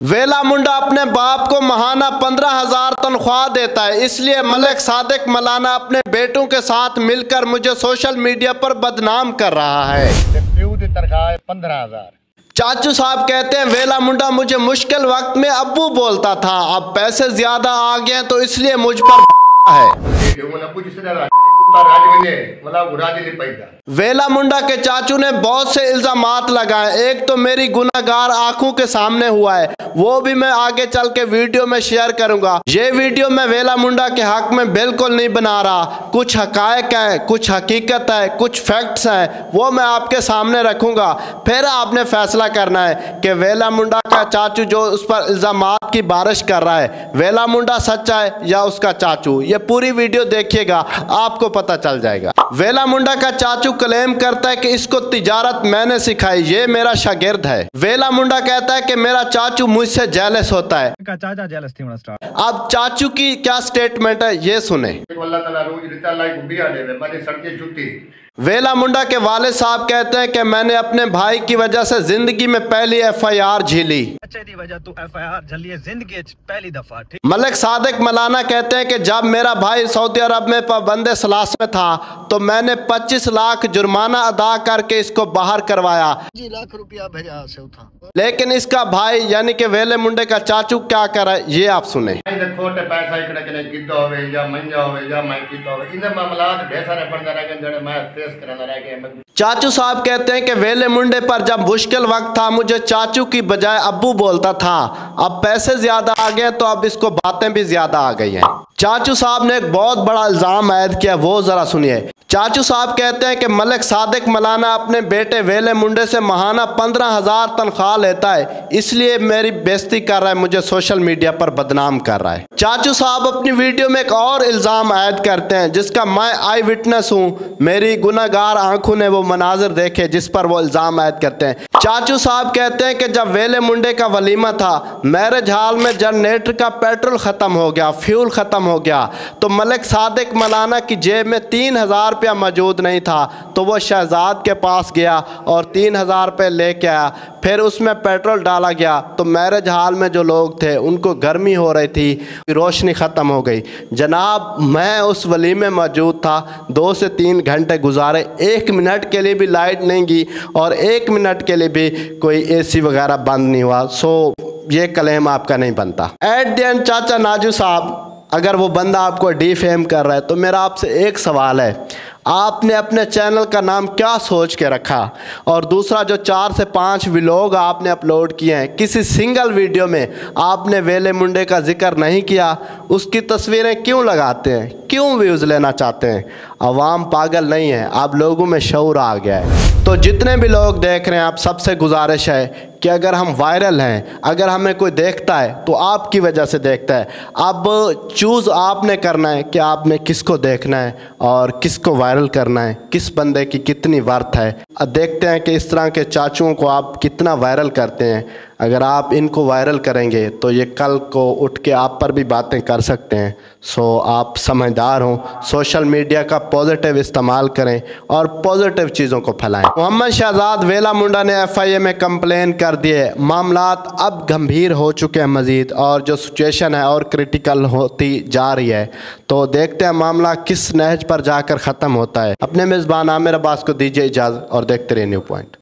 वेला मुंडा अपने बाप को महाना 15,000 तनख्वाह देता है, इसलिए मलिक सादिक मलाना अपने बेटों के साथ मिलकर मुझे सोशल मीडिया पर बदनाम कर रहा है। तनख्वाह 15,000। चाचू साहब कहते हैं वेला मुंडा मुझे मुश्किल वक्त में अब्बू बोलता था, अब पैसे ज्यादा आ गए तो इसलिए मुझ पर है। वेला मुंडा के चाचू ने बहुत से इल्जामात लगाए। एक तो मेरी गुनाहगार आंखों के सामने हुआ है, वो भी मैं आगे चल के वीडियो में शेयर करूंगा। ये वीडियो मैं वेला मुंडा के हक में बिल्कुल नहीं बना रहा, कुछ हकायक है, कुछ हकीकत है, कुछ फैक्ट्स हैं, वो मैं आपके सामने रखूंगा। फिर आपने फैसला करना है कि वेला मुंडा का चाचू जो उस पर इल्जामात की बारिश कर रहा है, वेला मुंडा सच्चा है या उसका चाचू। ये पूरी वीडियो देखिएगा, आपको पता चल जाएगा। वेला मुंडा का चाचू क्लेम करता है कि इसको तिजारत मैंने सिखाई, ये मेरा शागिर्द है। वेला मुंडा कहता है कि मेरा चाचू मुझसे जेलस होता है। चाचा जेलस थी। अब चाचू की क्या स्टेटमेंट है ये सुने। वेला मुंडा के वालिद साहब कहते हैं कि मैंने अपने भाई की वजह से जिंदगी में पहली FIR झेली। पहली दफा। मलिक सादिक मलाना कहते हैं कि जब मेरा भाई सऊदी अरब में पाबंद सलास में था तो मैंने 25 लाख जुर्माना अदा करके इसको बाहर करवाया। 25 लाख रुपया भेजा से था। लेकिन इसका भाई यानी कि वेले मुंडे का चाचू क्या कर रहा है ये आप सुने। चाचू साहब कहते हैं कि वेले मुंडे पर जब मुश्किल वक्त था मुझे चाचू की बजाय अब्बू बोलता था, अब पैसे ज्यादा आ गए तो अब इसको बातें भी ज्यादा आ गई हैं। चाचू साहब ने एक बहुत बड़ा इल्जाम आयद किया, वो जरा सुनिए। चाचू साहब कहते हैं कि मलिक सादिक मलाना अपने बेटे वेले मुंडे से महाना 15,000 तनख्वाह लेता है, इसलिए मेरी बेइज्जती कर रहा है, मुझे सोशल मीडिया पर बदनाम कर रहा है। चाचू साहब अपनी वीडियो में एक और इल्ज़ाम आयद करते हैं जिसका मैं आई विटनेस हूँ, मेरी गुनाहगार आंखों ने वो मनाजिर देखे जिस पर वो इल्ज़ाम आयद करते हैं। चाचू साहब कहते हैं कि जब वेले मुंडे का वलीमा था, मैरिज हॉल में जनरेटर का पेट्रोल ख़त्म हो गया, फ्यूल ख़त्म हो गया, तो मलिक सादिक मलाना की जेब में 3,000 रुपया मौजूद नहीं था, तो वो शहजाद के पास गया और 3,000 रुपये लेके आया। फिर उसमें पेट्रोल डाला गया तो मैरिज हॉल में जो लोग थे उनको गर्मी हो रही थी, रोशनी ख़त्म हो गई। जनाब मैं उस वलीमे मौजूद था, 2 से 3 घंटे गुजारे, 1 मिनट के लिए भी लाइट नहीं गई और 1 मिनट के लिए भी कोई AC वगैरह बंद नहीं हुआ। सो ये क्लेम आपका नहीं बनता। एट द एंड चाचा नाजू साहब, अगर वो बंदा आपको डिफेम कर रहा है तो मेरा आपसे एक सवाल है, आपने अपने चैनल का नाम क्या सोच के रखा? और दूसरा, जो 4 से 5 व्लॉग आपने अपलोड किए हैं, किसी सिंगल वीडियो में आपने वेले मुंडे का जिक्र नहीं किया, उसकी तस्वीरें क्यों लगाते हैं? क्यों व्यूज़ लेना चाहते हैं? अवाम पागल नहीं है, आप लोगों में शऊर आ गया है। तो जितने भी लोग देख रहे हैं, आप सबसे गुजारिश है कि अगर हम वायरल हैं, अगर हमें कोई देखता है तो आपकी वजह से देखता है। अब चूज़ आपने करना है कि आपने किसको देखना है और किसको वायरल करना है, किस बंदे की कितनी वर्थ है। अब देखते हैं कि इस तरह के चाचुओं को आप कितना वायरल करते हैं। अगर आप इनको वायरल करेंगे तो ये कल को उठ के आप पर भी बातें कर सकते हैं। सो आप समझदार हों, सोशल मीडिया का पॉजिटिव इस्तेमाल करें और पॉजिटिव चीज़ों को फैलाएं। मोहम्मद शहजाद वेला मुंडा ने FIA में कंप्लेन कर दिए, मामलात अब गंभीर हो चुके हैं मज़ीद, और जो सिचुएशन है और क्रिटिकल होती जा रही है। तो देखते हैं मामला किस नहज पर जाकर ख़त्म होता है। अपने मेज़बान आमिर अब्बास को दीजिए इजाज़त और देखते रहिए न्यू पॉइंट।